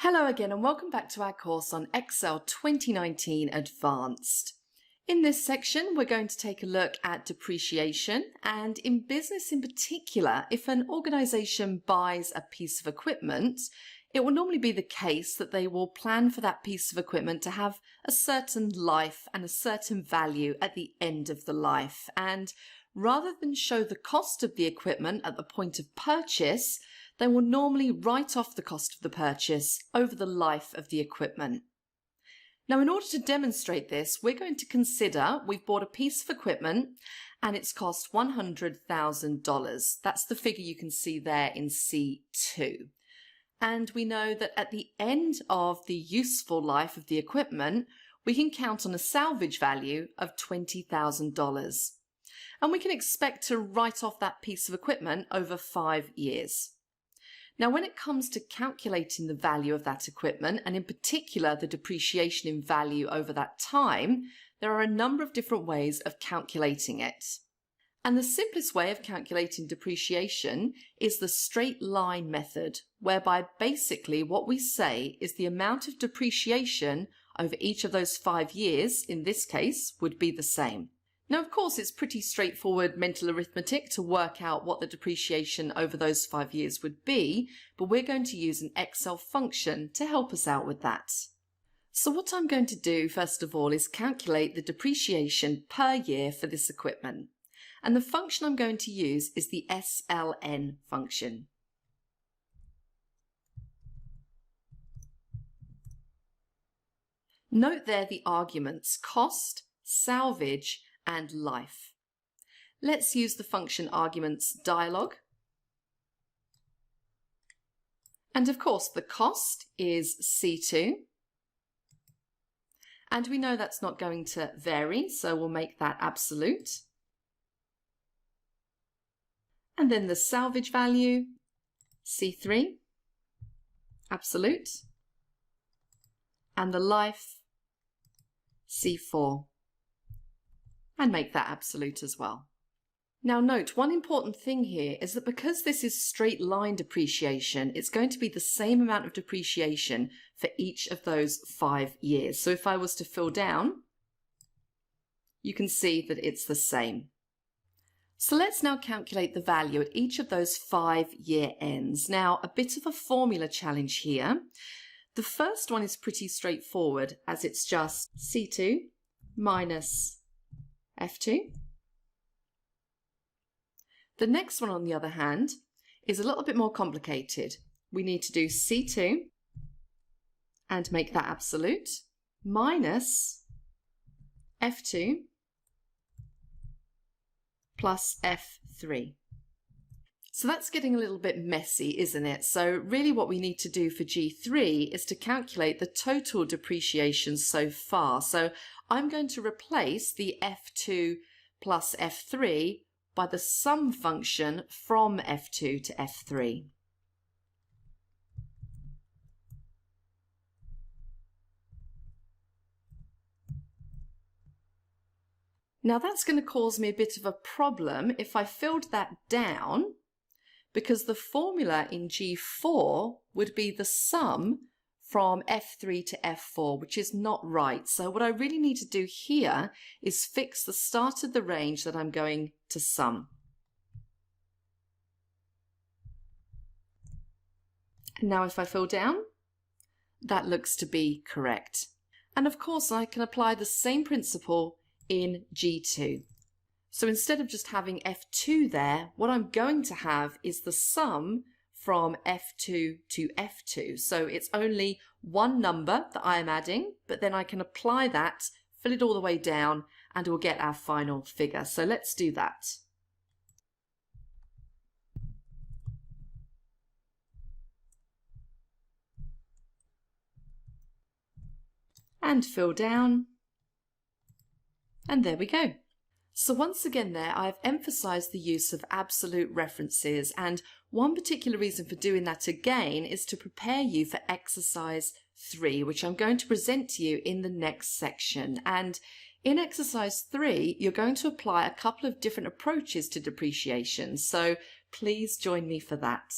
Hello again and welcome back to our course on Excel 2019 Advanced. In this section we're going to take a look at depreciation, and in business in particular, if an organisation buys a piece of equipment, it will normally be the case that they will plan for that piece of equipment to have a certain life and a certain value at the end of the life, and rather than show the cost of the equipment at the point of purchase, they will normally write off the cost of the purchase over the life of the equipment. Now, in order to demonstrate this, we're going to consider we've bought a piece of equipment and it's cost $100,000. That's the figure you can see there in C2. And we know that at the end of the useful life of the equipment, we can count on a salvage value of $20,000. And we can expect to write off that piece of equipment over 5 years. Now, when it comes to calculating the value of that equipment, and in particular the depreciation in value over that time, there are a number of different ways of calculating it. And the simplest way of calculating depreciation is the straight line method, whereby basically what we say is the amount of depreciation over each of those 5 years, in this case, would be the same. Now, of course, it's pretty straightforward mental arithmetic to work out what the depreciation over those 5 years would be, but we're going to use an Excel function to help us out with that. So what I'm going to do, first of all, is calculate the depreciation per year for this equipment. And the function I'm going to use is the SLN function. Note there the arguments cost, salvage, and life. Let's use the function arguments dialog. And of course the cost is C2. And we know that's not going to vary, so we'll make that absolute. And then the salvage value, C3, absolute. And the life, C4. And make that absolute as well. Now note, one important thing here is that because this is straight line depreciation, it's going to be the same amount of depreciation for each of those 5 years. So if I was to fill down, you can see that it's the same. So let's now calculate the value at each of those 5 year ends. Now, a bit of a formula challenge here. The first one is pretty straightforward, as it's just C2 minus F2. The next one, on the other hand, is a little bit more complicated. We need to do C2 and make that absolute minus F2 plus F3. So that's getting a little bit messy, isn't it? So really what we need to do for G3 is to calculate the total depreciation so far. So I'm going to replace the F2 plus F3 by the sum function from F2 to F3. Now that's going to cause me a bit of a problem if I filled that down, because the formula in G4 would be the sum from F3 to F4, which is not right. So what I really need to do here is fix the start of the range that I'm going to sum. And now if I fill down, that looks to be correct. And of course I can apply the same principle in G2. So instead of just having F2 there, what I'm going to have is the sum from F2 to F2. So it's only one number that I am adding, but then I can apply that, fill it all the way down, and we'll get our final figure. So let's do that. And fill down. And there we go. So once again there, I've emphasized the use of absolute references, and one particular reason for doing that again is to prepare you for exercise 3, which I'm going to present to you in the next section. And in exercise 3, you're going to apply a couple of different approaches to depreciation, so please join me for that.